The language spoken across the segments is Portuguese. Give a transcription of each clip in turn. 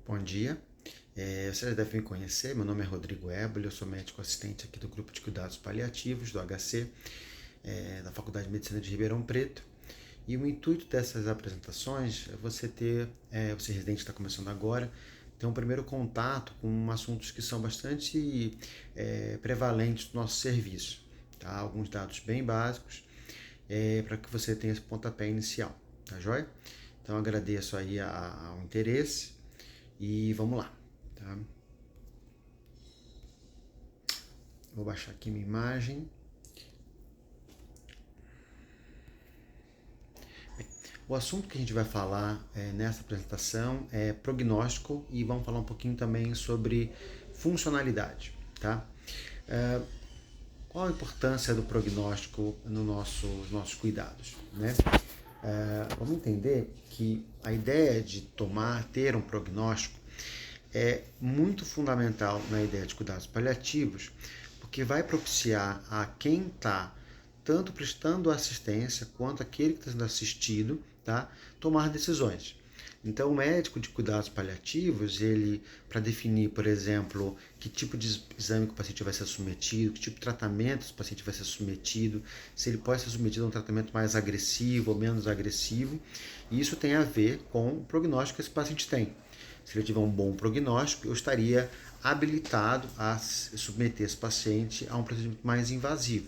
Bom dia, você já deve me conhecer, meu nome é Rodrigo Éboli, eu sou médico assistente aqui do Grupo de Cuidados Paliativos, do HC, da Faculdade de Medicina de Ribeirão Preto. E o intuito dessas apresentações é você residente está começando agora, ter um primeiro contato com assuntos que são bastante prevalentes do nosso serviço. Tá? Alguns dados bem básicos para que você tenha esse pontapé inicial, tá joia? Então agradeço aí ao interesse e vamos lá. Tá? Vou baixar aqui minha imagem. Bem, o assunto que a gente vai falar nessa apresentação é prognóstico e vamos falar um pouquinho também sobre funcionalidade. Tá? Qual a importância do prognóstico nos nossos cuidados? Né? Vamos entender que a ideia de ter um prognóstico é muito fundamental na ideia de cuidados paliativos, porque vai propiciar a quem está tanto prestando assistência quanto aquele que está sendo assistido, tá, tomar decisões. Então, o médico de cuidados paliativos, ele, para definir, por exemplo, que tipo de exame que o paciente vai ser submetido, que tipo de tratamento esse paciente vai ser submetido, se ele pode ser submetido a um tratamento mais agressivo ou menos agressivo, e isso tem a ver com o prognóstico que esse paciente tem. Se ele tiver um bom prognóstico, eu estaria habilitado a submeter esse paciente a um procedimento mais invasivo.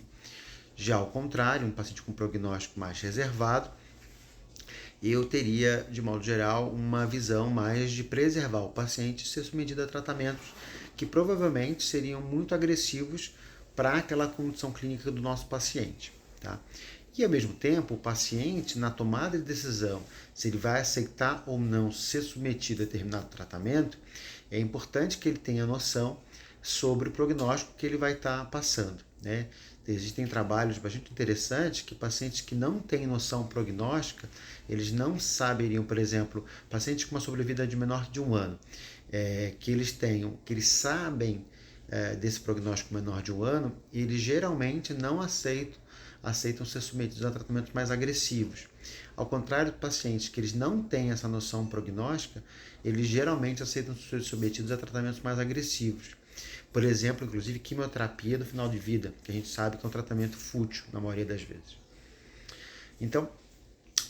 Já ao contrário, um paciente com prognóstico mais reservado, eu teria, de modo geral, uma visão mais de preservar o paciente e ser submetido a tratamentos que provavelmente seriam muito agressivos para aquela condição clínica do nosso paciente. Tá? E, ao mesmo tempo, o paciente, na tomada de decisão se ele vai aceitar ou não ser submetido a determinado tratamento, é importante que ele tenha noção sobre o prognóstico que ele vai estar passando. Né? Existem trabalhos bastante interessantes que pacientes que não têm noção prognóstica, eles não saberiam, por exemplo, pacientes com uma sobrevida de menor de 1 ano, que eles sabem desse prognóstico menor de 1 ano, eles geralmente não aceitam ser submetidos a tratamentos mais agressivos. Ao contrário de pacientes que eles não têm essa noção prognóstica, eles geralmente aceitam ser submetidos a tratamentos mais agressivos. Por exemplo, inclusive quimioterapia no final de vida, que a gente sabe que é um tratamento fútil na maioria das vezes. Então,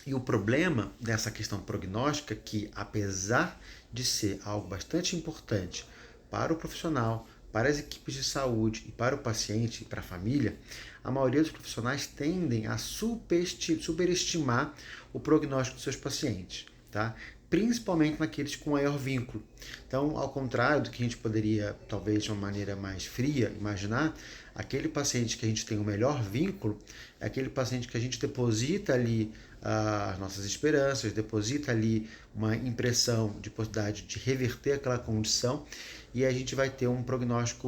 e o problema dessa questão prognóstica é que, apesar de ser algo bastante importante para o profissional, para as equipes de saúde e para o paciente e para a família, a maioria dos profissionais tendem a superestimar o prognóstico dos seus pacientes, tá? Principalmente naqueles com maior vínculo. Então, ao contrário do que a gente poderia, talvez de uma maneira mais fria, imaginar, aquele paciente que a gente tem o melhor vínculo é aquele paciente que a gente deposita ali as nossas esperanças, deposita ali uma impressão de possibilidade de reverter aquela condição e a gente vai ter um prognóstico,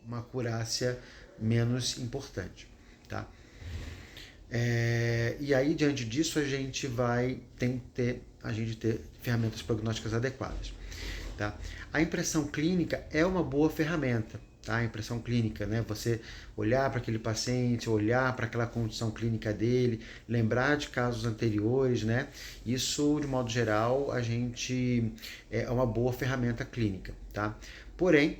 uma acurácia menos importante. Tá? E aí, diante disso, a gente tem que ter ferramentas prognósticas adequadas. Tá? A impressão clínica é uma boa ferramenta. Tá? A impressão clínica, né? Você olhar para aquele paciente, olhar para aquela condição clínica dele, lembrar de casos anteriores, né? Isso, de modo geral, é uma boa ferramenta clínica. Tá? Porém,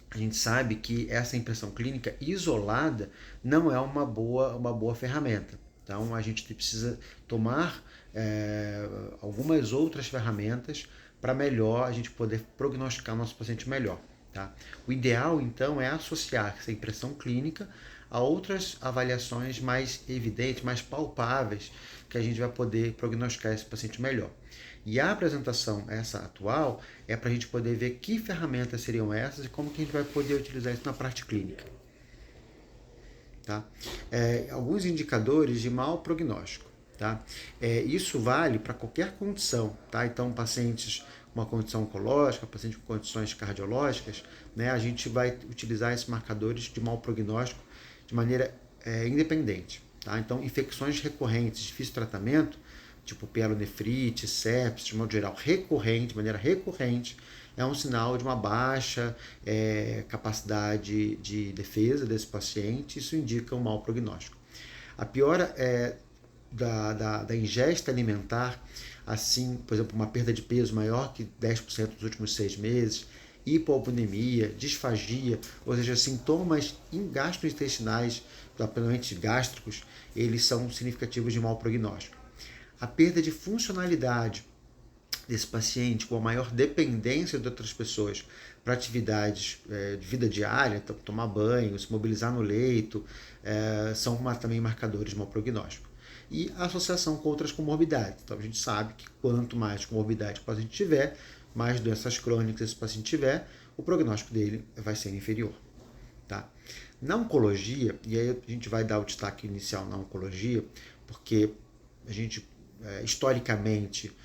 a gente sabe que essa impressão clínica isolada não é uma boa ferramenta. Então, a gente precisa tomar algumas outras ferramentas para melhor a gente poder prognosticar o nosso paciente melhor. Tá? O ideal, então, é associar essa impressão clínica a outras avaliações mais evidentes, mais palpáveis, que a gente vai poder prognosticar esse paciente melhor. E a apresentação, essa atual, é para a gente poder ver que ferramentas seriam essas e como que a gente vai poder utilizar isso na prática clínica. Tá? Alguns indicadores de mau prognóstico. Tá? Isso vale para qualquer condição. Tá? Então, pacientes com uma condição oncológica, pacientes com condições cardiológicas, né, a gente vai utilizar esses marcadores de mau prognóstico de maneira independente. Tá? Então, infecções recorrentes, difícil tratamento, tipo pielonefrite, sepsis, de modo geral, de maneira recorrente, é um sinal de uma baixa capacidade de defesa desse paciente, isso indica um mau prognóstico. A piora da ingesta alimentar, assim, por exemplo, uma perda de peso maior que 10% nos últimos 6 meses, hipovolemia, disfagia, ou seja, sintomas gastrointestinais, principalmente gástricos, eles são significativos de mau prognóstico. A perda de funcionalidade desse paciente com a maior dependência de outras pessoas para atividades de vida diária, então, tomar banho, se mobilizar no leito, são também marcadores de mau prognóstico. E a associação com outras comorbidades. Então a gente sabe que quanto mais comorbidade o paciente tiver, mais doenças crônicas esse paciente tiver, o prognóstico dele vai ser inferior. Tá? Na oncologia, e aí a gente vai dar o destaque inicial na oncologia, porque a gente, historicamente,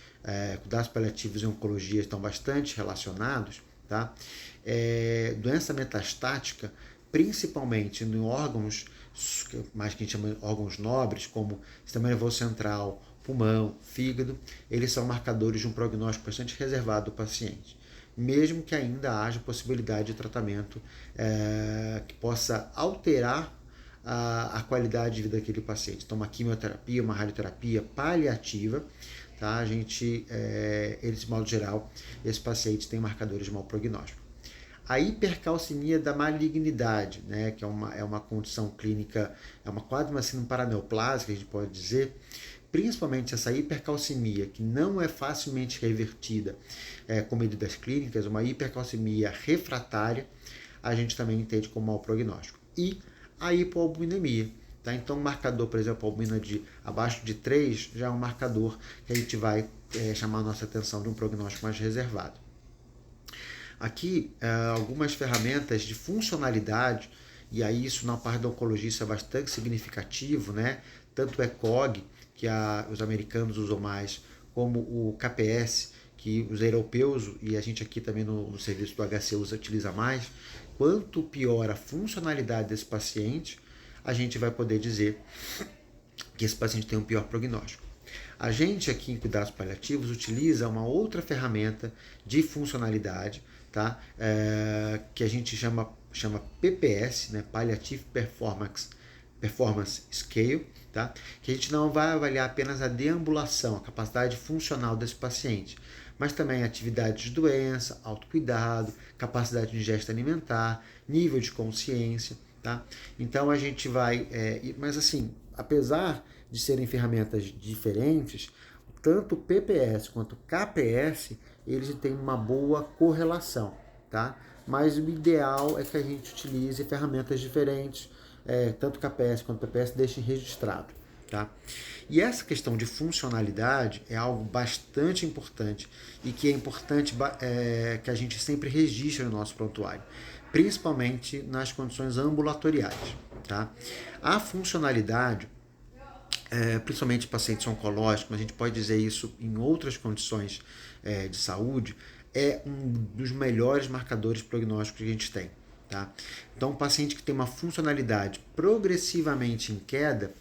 cuidados paliativos e oncologia estão bastante relacionados, tá? Doença metastática, principalmente em órgãos, mais que a gente chama de órgãos nobres, como sistema nervoso central, pulmão, fígado, eles são marcadores de um prognóstico bastante reservado do paciente, mesmo que ainda haja possibilidade de tratamento que possa alterar a qualidade de vida daquele paciente. Então, uma quimioterapia, uma radioterapia paliativa, tá? Eles, de modo geral, esses pacientes têm marcadores de mau prognóstico. A hipercalcemia da malignidade, né, que é uma condição clínica, quase uma síndrome paraneoplásica, a gente pode dizer, principalmente essa hipercalcemia, que não é facilmente revertida com medidas clínicas, uma hipercalcemia refratária, a gente também entende como mau prognóstico. E a hipoalbuminemia. Tá? Então, um marcador, por exemplo, albumina abaixo de 3, já é um marcador que a gente vai chamar a nossa atenção de um prognóstico mais reservado. Aqui, algumas ferramentas de funcionalidade, e aí isso na parte da oncologia isso é bastante significativo, né? Tanto o ECOG, que os americanos usam mais, como o KPS, que os europeus, e a gente aqui também no serviço do HC utiliza mais. Quanto pior a funcionalidade desse paciente, a gente vai poder dizer que esse paciente tem um pior prognóstico. A gente aqui em cuidados paliativos utiliza uma outra ferramenta de funcionalidade, tá? Que a gente chama PPS, né? Palliative Performance Scale, tá? Que a gente não vai avaliar apenas a deambulação, a capacidade funcional desse paciente, mas também atividade de doença, autocuidado, capacidade de ingesta alimentar, nível de consciência, tá? Então a gente vai, mas assim, apesar de serem ferramentas diferentes, tanto o PPS quanto o KPS, eles têm uma boa correlação, tá? Mas o ideal é que a gente utilize ferramentas diferentes, tanto o KPS quanto o PPS deixem registrado, tá? E essa questão de funcionalidade é algo bastante importante e que é importante que a gente sempre registre no nosso prontuário, principalmente nas condições ambulatoriais, tá? A funcionalidade, principalmente pacientes oncológicos, mas a gente pode dizer isso em outras condições de saúde, é um dos melhores marcadores prognósticos que a gente tem. Tá? Então, um paciente que tem uma funcionalidade progressivamente em queda,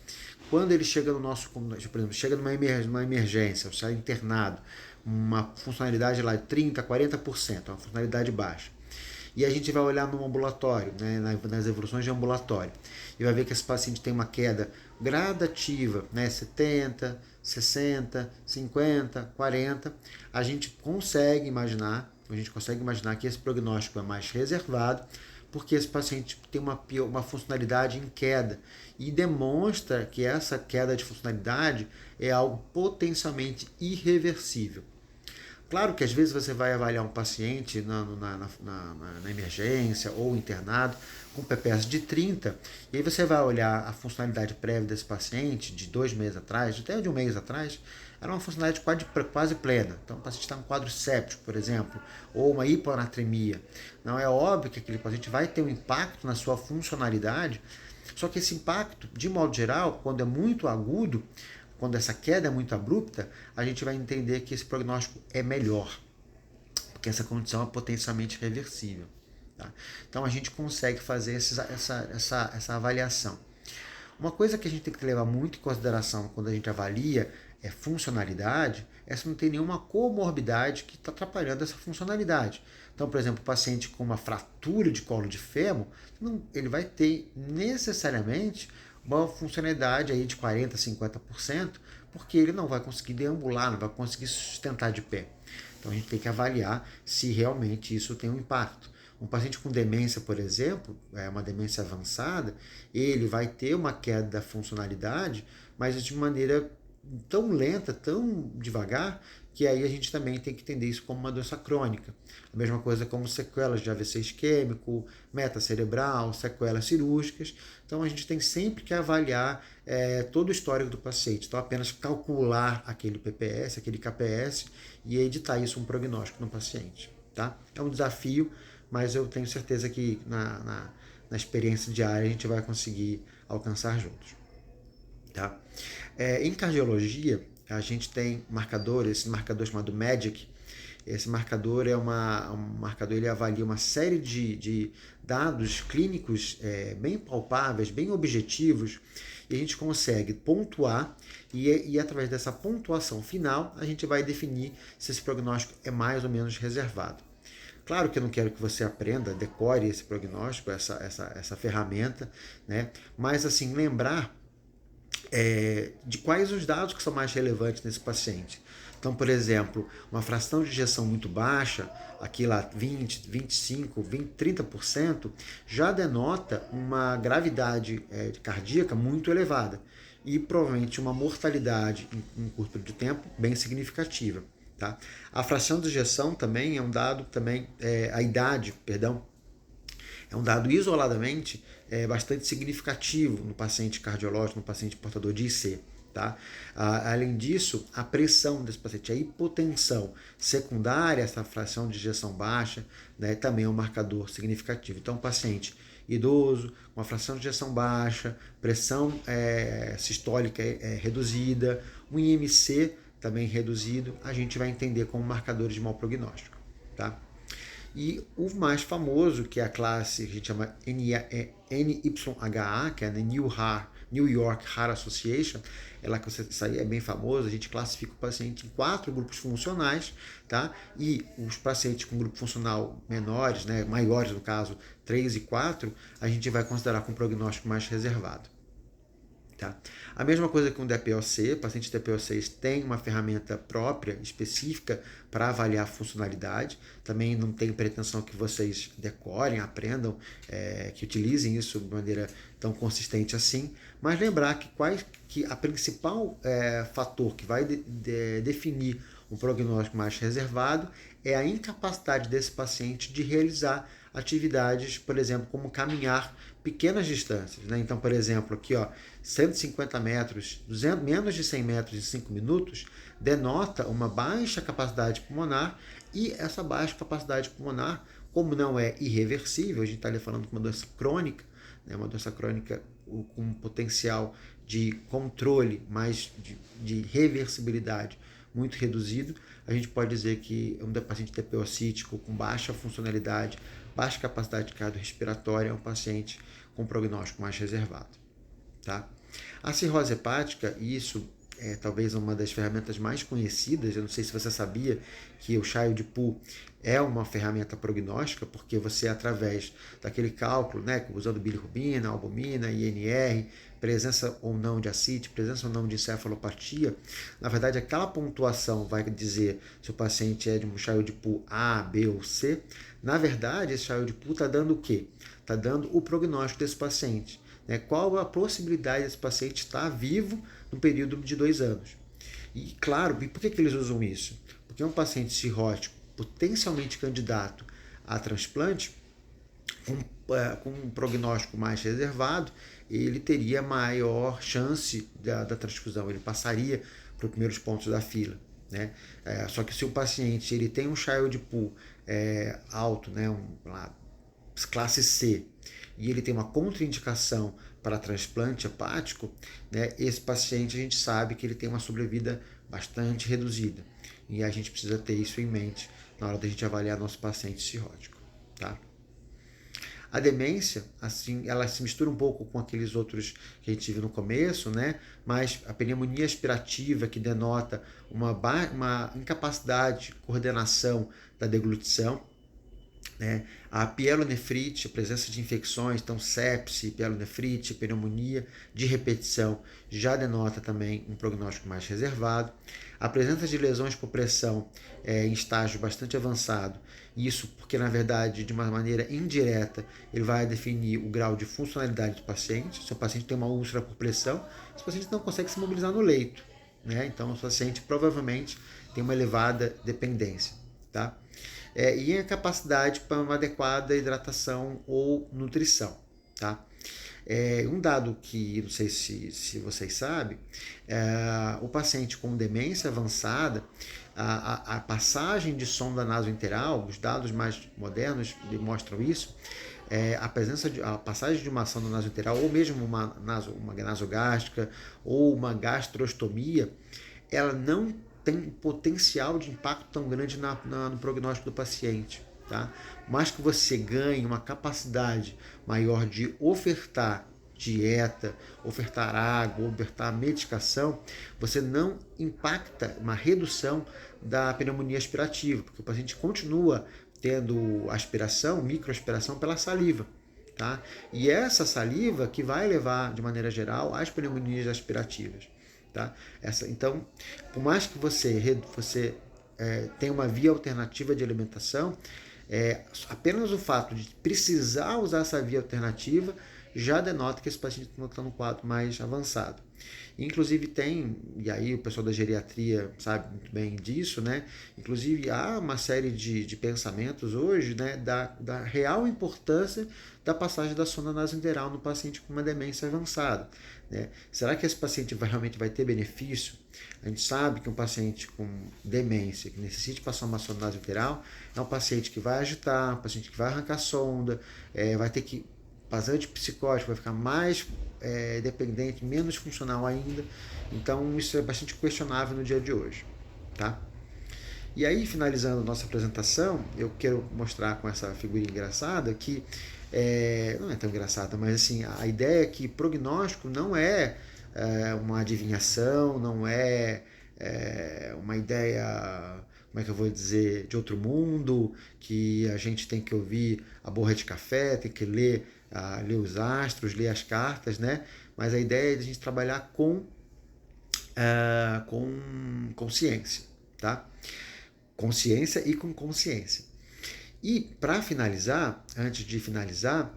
quando ele chega no nosso, por exemplo, chega numa emergência, sai internado, uma funcionalidade lá de 30%, 40%, uma funcionalidade baixa. E a gente vai olhar no ambulatório, né, nas evoluções de ambulatório, e vai ver que esse paciente tem uma queda gradativa, né, 70%, 60%, 50%, 40%. A gente consegue imaginar que esse prognóstico é mais reservado, porque esse paciente tem uma funcionalidade em queda e demonstra que essa queda de funcionalidade é algo potencialmente irreversível. Claro que às vezes você vai avaliar um paciente na emergência ou internado com PPS de 30, e aí você vai olhar a funcionalidade prévia desse paciente de 2 meses atrás, até de 1 mês atrás, era uma funcionalidade quase plena. Então o paciente está em um quadro séptico, por exemplo, ou uma hiponatremia. Não é óbvio que aquele paciente vai ter um impacto na sua funcionalidade, só que esse impacto, de modo geral, quando é muito agudo, quando essa queda é muito abrupta, a gente vai entender que esse prognóstico é melhor, porque essa condição é potencialmente reversível. Tá? Então a gente consegue fazer essa avaliação. Uma coisa que a gente tem que levar muito em consideração quando a gente avalia funcionalidade é se não tem nenhuma comorbidade que está atrapalhando essa funcionalidade. Então, por exemplo, o paciente com uma fratura de colo de fêmur, ele vai ter necessariamente uma funcionalidade aí de 40%, 50%, porque ele não vai conseguir deambular, não vai conseguir se sustentar de pé. Então a gente tem que avaliar se realmente isso tem um impacto. Um paciente com demência, por exemplo, uma demência avançada, ele vai ter uma queda da funcionalidade, mas de maneira tão lenta, tão devagar, que aí a gente também tem que entender isso como uma doença crônica. A mesma coisa como sequelas de AVC isquêmico, metacerebral, sequelas cirúrgicas. Então a gente tem sempre que avaliar todo o histórico do paciente. Então apenas calcular aquele PPS, aquele KPS e editar isso um prognóstico no paciente. Tá? É um desafio, mas eu tenho certeza que na experiência diária a gente vai conseguir alcançar juntos. Tá? Em cardiologia, a gente tem esse marcador chamado MAGIC. Esse marcador um marcador, ele avalia uma série de dados clínicos bem palpáveis, bem objetivos, e a gente consegue pontuar, e através dessa pontuação final, a gente vai definir se esse prognóstico é mais ou menos reservado. Claro que eu não quero que você aprenda, decore esse prognóstico, essa ferramenta, né? Mas assim, lembrar de quais os dados que são mais relevantes nesse paciente. Então, por exemplo, uma fração de ejeção muito baixa, aqui lá 20, 25, 20, 30%, já denota uma gravidade cardíaca muito elevada e provavelmente uma mortalidade em curto período de tempo bem significativa. Tá? A fração de ejeção também é um dado, a idade, perdão, é um dado isoladamente bastante significativo no paciente cardiológico, no paciente portador de IC. Tá? Além disso, a pressão desse paciente, a hipotensão secundária, essa fração de ejeção baixa, né, também é um marcador significativo. Então, paciente idoso, com uma fração de ejeção baixa, pressão sistólica reduzida, um IMC também reduzido, a gente vai entender como marcadores de mau prognóstico. Tá? E o mais famoso, que é a classe que a gente chama NYHA, que é a New York Heart Association, isso aí é bem famoso, a gente classifica o paciente em 4 grupos funcionais, tá? E os pacientes com grupo funcional menores, né, maiores no caso, 3 e 4, a gente vai considerar com prognóstico mais reservado. Tá? A mesma coisa com o DPOC, pacientes DPOCs têm uma ferramenta própria, específica, para avaliar a funcionalidade. Também não tem pretensão que vocês decorem, aprendam, que utilizem isso de maneira tão consistente assim, mas lembrar que a principal fator que vai definir um prognóstico mais reservado é a incapacidade desse paciente de realizar atividades, por exemplo, como caminhar pequenas distâncias. Né? Então, por exemplo, aqui, 150 metros, menos de 100 metros em 5 minutos, denota uma baixa capacidade pulmonar, e essa baixa capacidade pulmonar, como não é irreversível, a gente está ali falando de uma doença crônica, né? Uma doença crônica com potencial de controle, mas de reversibilidade muito reduzido, a gente pode dizer que um paciente TPO-cítico com baixa funcionalidade, baixa capacidade cardiorrespiratória é um paciente com prognóstico mais reservado. Tá? A cirrose hepática, isso é talvez uma das ferramentas mais conhecidas, eu não sei se você sabia que o Child-Pugh é uma ferramenta prognóstica, porque você, através daquele cálculo, né, usando bilirrubina, albumina, INR, presença ou não de ascite, presença ou não de encefalopatia, na verdade aquela pontuação vai dizer se o paciente é de um Child-Pugh A, B ou C. Na verdade, esse Child-Pugh está dando o quê? Está dando o prognóstico desse paciente. Né? Qual a possibilidade desse paciente estar vivo no período de 2 anos? E claro, e por que eles usam isso? Porque um paciente cirrótico potencialmente candidato a transplante, com um prognóstico mais reservado, ele teria maior chance da transfusão, ele passaria para os primeiros pontos da fila. Né? Só que se o paciente ele tem um Child-Pugh alto, né, classe C, e ele tem uma contraindicação para transplante hepático, né, esse paciente a gente sabe que ele tem uma sobrevida bastante reduzida. E a gente precisa ter isso em mente na hora da gente avaliar nosso paciente cirrótico. Tá? A demência, assim, ela se mistura um pouco com aqueles outros que a gente viu no começo, né? Mas a pneumonia aspirativa, que denota uma incapacidade de coordenação da deglutição, né? A pielonefrite, a presença de infecções, então sepse, pielonefrite, pneumonia de repetição, já denota também um prognóstico mais reservado. A presença de lesões por pressão em estágio bastante avançado, isso porque, na verdade, de uma maneira indireta, ele vai definir o grau de funcionalidade do paciente. Se o paciente tem uma úlcera por pressão, esse paciente não consegue se mobilizar no leito, né? Então, o paciente provavelmente tem uma elevada dependência, tá? E a capacidade para uma adequada hidratação ou nutrição, tá? Um dado que não sei se vocês sabem, o paciente com demência avançada, a passagem de sonda nasointeral, os dados mais modernos demonstram isso, a passagem de uma sonda nasointeral ou mesmo uma nasogástrica ou uma gastrostomia, ela não tem potencial de impacto tão grande no prognóstico do paciente. Tá? Mas que você ganhe uma capacidade maior de ofertar dieta, ofertar água, ofertar medicação, você não impacta uma redução da pneumonia aspirativa, porque o paciente continua tendo aspiração, microaspiração pela saliva. Tá? E essa saliva que vai levar, de maneira geral, às pneumonias aspirativas. Tá? Então, por mais que você tenha uma via alternativa de alimentação, apenas o fato de precisar usar essa via alternativa já denota que esse paciente está no quadro mais avançado. Inclusive e aí o pessoal da geriatria sabe muito bem disso, né? Inclusive há uma série de pensamentos hoje, né, da real importância da passagem da sonda nasointeral no paciente com uma demência avançada. Né? Será que esse paciente realmente vai ter benefício? A gente sabe que um paciente com demência, que necessite passar uma sonda nasointeral, é um paciente que vai agitar, um paciente que vai arrancar sonda, vai ter que passar antipsicótico, vai ficar mais dependente, menos funcional ainda. Então isso é bastante questionável no dia de hoje. Tá? E aí, finalizando nossa apresentação, eu quero mostrar com essa figurinha engraçada que não é tão engraçada, mas assim, a ideia é que prognóstico não é uma adivinhação, não é uma ideia, como é que eu vou dizer, de outro mundo, que a gente tem que ouvir a borra de café, tem que ler os astros, ler as cartas, né? Mas a ideia é a gente trabalhar com ciência, tá? Consciência e com consciência. E para finalizar, antes de finalizar,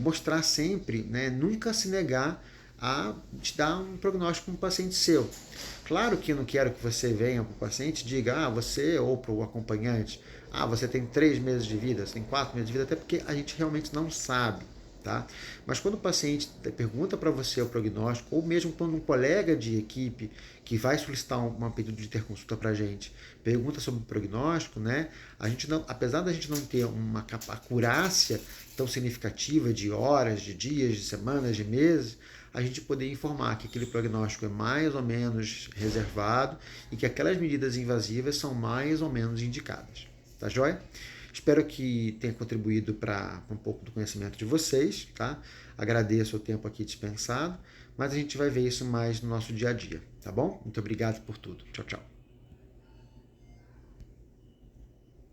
mostrar sempre, né, nunca se negar a te dar um prognóstico para um paciente seu. Claro que eu não quero que você venha para o paciente e diga, você ou para o acompanhante, você tem 3 meses de vida, você tem 4 meses de vida, até porque a gente realmente não sabe. Tá? Mas quando o paciente pergunta para você o prognóstico, ou mesmo quando um colega de equipe que vai solicitar um pedido de interconsulta para a gente pergunta sobre o prognóstico, né? A gente não, apesar da gente não ter uma acurácia tão significativa de horas, de dias, de semanas, de meses, a gente poder informar que aquele prognóstico é mais ou menos reservado e que aquelas medidas invasivas são mais ou menos indicadas. Tá joia? Espero que tenha contribuído para um pouco do conhecimento de vocês, tá? Agradeço o tempo aqui dispensado, mas a gente vai ver isso mais no nosso dia a dia, tá bom? Muito obrigado por tudo. Tchau, tchau.